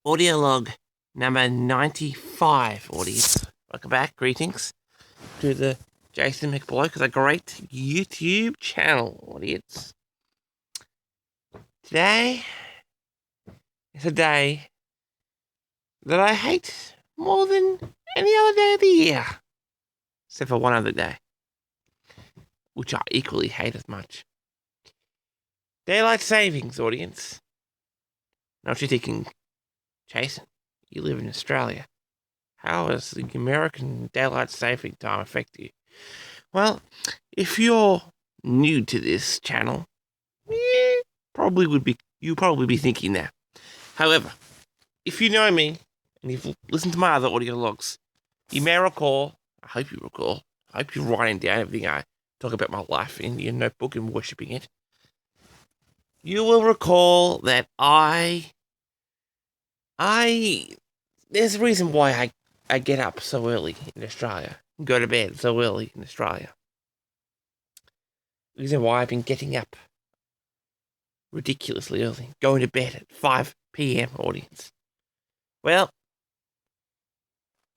Audio log number 95, audience. Welcome back, greetings to the Jason McBloke, a great YouTube channel, audience. Today is a day that I hate more than any other day of the year, except for one other day, which I equally hate as much. Daylight savings, audience. Now, what you're thinking, Jason, you live in Australia. How does the American daylight saving time affect you? Well, if you're new to this channel, you probably be thinking that. However, if you know me and you've listened to my other audio logs, you may recall, I hope you're writing down everything I talk about my life in your notebook and worshipping it. You will recall that there's a reason why I get up so early in Australia, and go to bed so early in Australia. The reason why I've been getting up ridiculously early, going to bed at 5 p.m. audience. Well,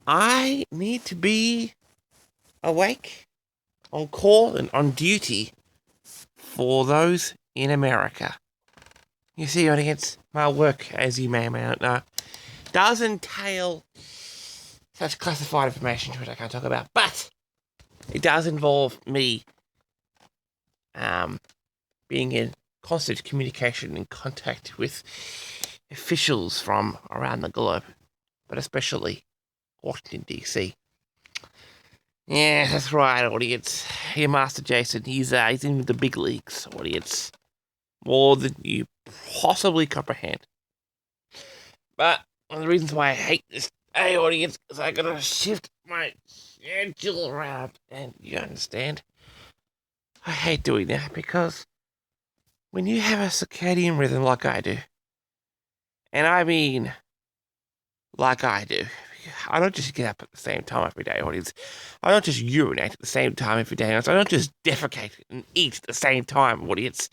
I need to be awake, on call, and on duty for those in America. You see, audience, my work, as you may or may not know, does entail such classified information which I can't talk about, but it does involve me being in constant communication and contact with officials from around the globe, but especially Washington, D.C. Yeah, that's right, audience. Your Master Jason, he's in the big leagues, audience. More than you possibly comprehend. But one of the reasons why I hate this audience is I gotta shift my schedule around, and you understand? I hate doing that because when you have a circadian rhythm like I do, and I mean like I do, I don't just get up at the same time every day, audience. I don't just urinate at the same time every day. I don't just defecate and eat at the same time, audience.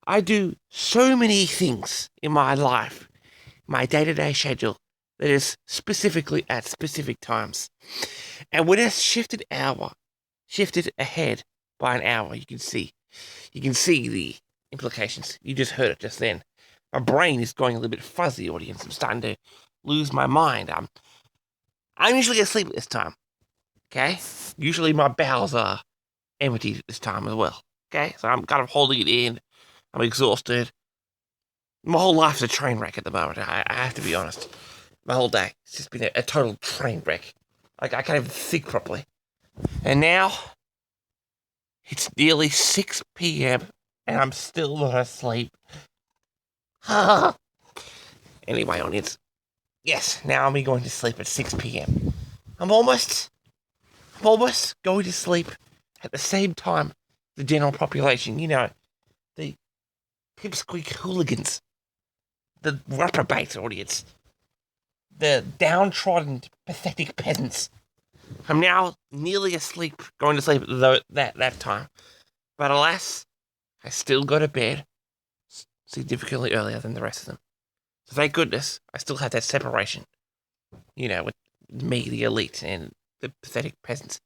I do so many things in my life, my day-to-day schedule, that is specifically at specific times. And when it's shifted ahead by an hour, you can see the implications. You just heard it just then. My brain is going a little bit fuzzy, audience. I'm starting to lose my mind. I'm usually asleep at this time, okay? Usually my bowels are emptied at this time as well, okay? So I'm kind of holding it in. I'm exhausted. My whole life's a train wreck at the moment. I have to be honest. My whole day, it's just been a total train wreck. Like, I can't even think properly. And now, it's nearly 6 p.m. and I'm still not asleep. Anyway, audience. Yes, now I'm going to sleep at 6 p.m. I'm almost going to sleep at the same time the general population. You know, the pipsqueak hooligans, the reprobates, audience, the downtrodden, pathetic peasants. I'm now nearly asleep, going to sleep at that time. But alas, I still go to bed significantly earlier than the rest of them. So thank goodness, I still have that separation. You know, with me, the elite, and the pathetic peasants.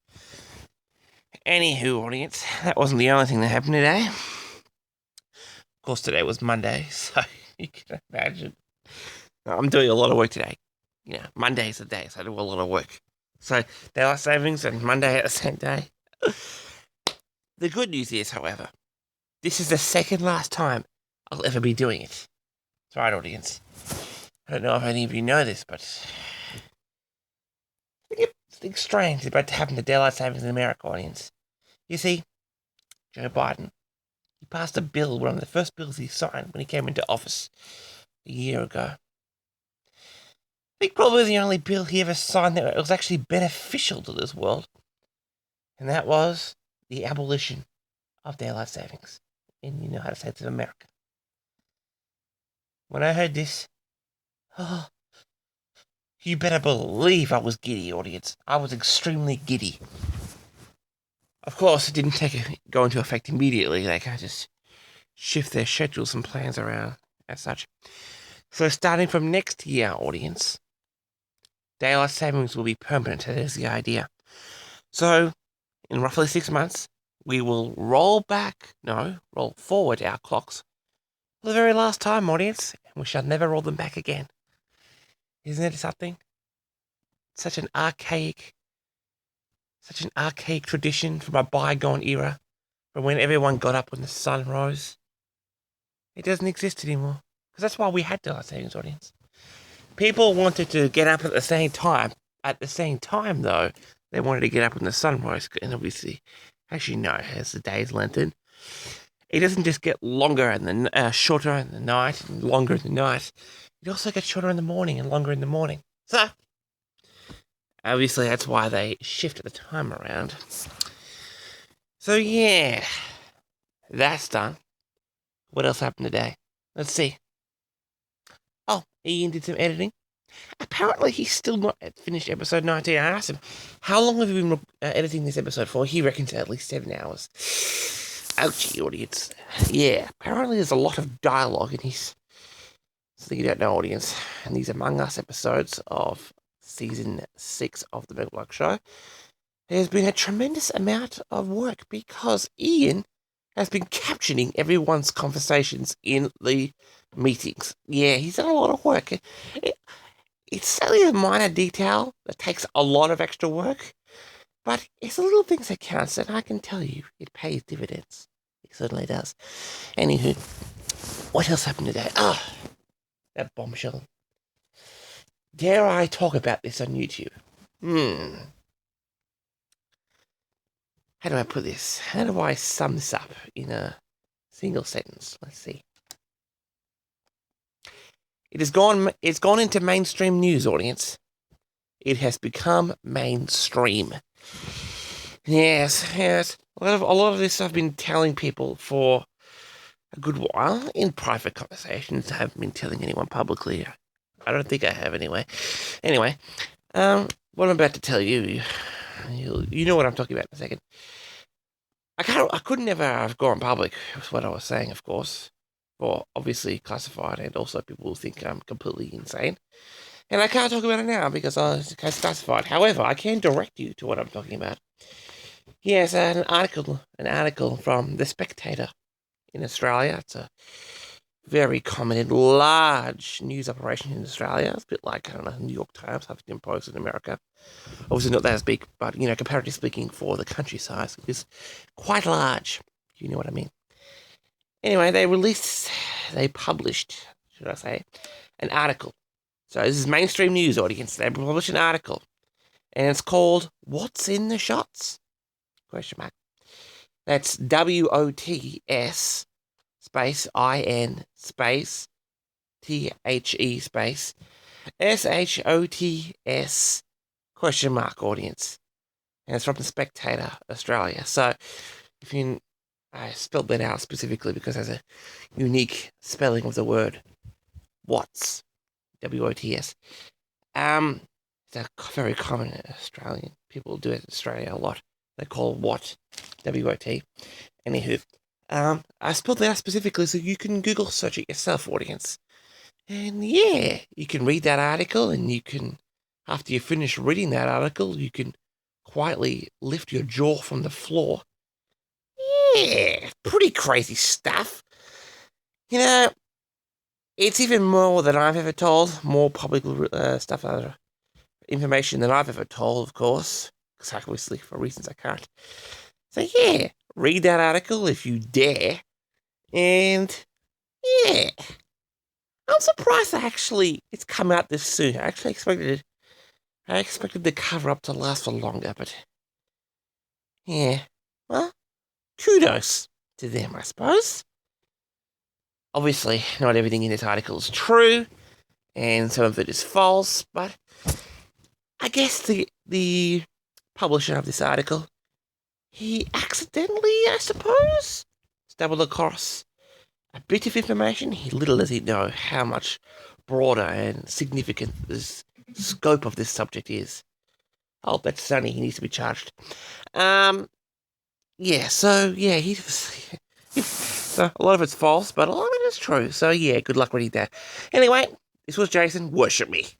Anywho, audience, that wasn't the only thing that happened today. Of course, today was Monday, so you can imagine. I'm doing a lot of work today. You know, Monday's the day, so I do a lot of work. So, daylight savings and Monday at the same day. The good news is, however, this is the second last time I'll ever be doing it. That's right, audience. I don't know if any of you know this, but something strange is about to happen to daylight savings in America, audience. You see, Joe Biden, he passed a bill, one of the first bills he signed when he came into office a year ago. I think probably the only bill he ever signed that was actually beneficial to this world. And that was the abolition of daylight savings in the United States of America. When I heard this, you better believe I was giddy, audience. I was extremely giddy. Of course, it didn't go into effect immediately. They can't just shift their schedules and plans around as such. So starting from next year, audience, daylight savings will be permanent. That is the idea. So in roughly 6 months, we will roll forward our clocks for the very last time, audience, and we shall never roll them back again. Isn't it something? Such an archaic tradition from a bygone era, from when everyone got up when the sun rose. It doesn't exist anymore, because that's why we had daylight savings, audience. People wanted to get up at the same time. At the same time, though, they wanted to get up when the sun rose, and obviously, as you know, as the days lengthen, it doesn't just get longer and then shorter in the night and longer in the night. It also gets shorter in the morning and longer in the morning. So, obviously, that's why they shifted the time around. So, yeah, that's done. What else happened today? Let's see. Oh, Ian did some editing. Apparently, he's still not finished episode 19. I asked him, how long have you been editing this episode for? He reckons at least 7 hours. Ouchie, audience. Yeah, apparently there's a lot of dialogue in his, so you don't know, audience, in these Among Us episodes of Season 6 of The Megalog Show. There's been a tremendous amount of work because Ian has been captioning everyone's conversations in the meetings. Yeah, he's done a lot of work. It's only a minor detail that takes a lot of extra work, but it's the little things that counts, and I can tell you, it pays dividends. It certainly does. Anywho, what else happened today? That bombshell. Dare I talk about this on YouTube? How do I put this? How do I sum this up in a single sentence? Let's see. It's gone into mainstream news, audience. It has become mainstream. Yes. A lot of this I've been telling people for a good while in private conversations. I haven't been telling anyone publicly. I don't think I have anyway. Anyway, what I'm about to tell you, you know what I'm talking about in a second. I could never have gone public with what I was saying, of course, for obviously classified, and also people will think I'm completely insane. And I can't talk about it now because it's classified. However, I can direct you to what I'm talking about. Yes, an article from The Spectator in Australia. It's a very common and large news operation in Australia. It's a bit like, I don't know, New York Times, Huffington Post in America. Obviously not that as big, but, comparatively speaking, for the country size, it is quite large. You know what I mean? Anyway, they published, should I say, an article. So this is mainstream news, audience. They published an article, and it's called "What's in the Shots?" ? That's WOTS space IN space THE space SHOTS ? Audience, and it's from The Spectator, Australia. So I spelled that out specifically because there's a unique spelling of the word "what's", WOTS. It's a very common Australian. People do it in Australia a lot. They call what WOT. Anywho, I spelled that out specifically so you can Google search it yourself, audience. And yeah, you can read that article, and you can, after you finish reading that article, you can quietly lift your jaw from the floor. Yeah, pretty crazy stuff. It's even more than I've ever told, more public stuff, information than I've ever told, of course, because obviously for reasons I can't. So yeah, read that article if you dare, and yeah, I'm surprised it's come out this soon. I expected the cover up to last for longer, but yeah, well, kudos to them, I suppose. Obviously, not everything in this article is true, and some of it is false, but I guess the publisher of this article, he accidentally, I suppose, stumbled across a bit of information. Little does he know how much broader and significant the scope of this subject is. Oh, that's Sonny. He needs to be charged. Yeah, so, yeah, so a lot of it's false, but a lot of it is true. So, yeah, good luck reading that. Anyway, This was Jason. Worship me.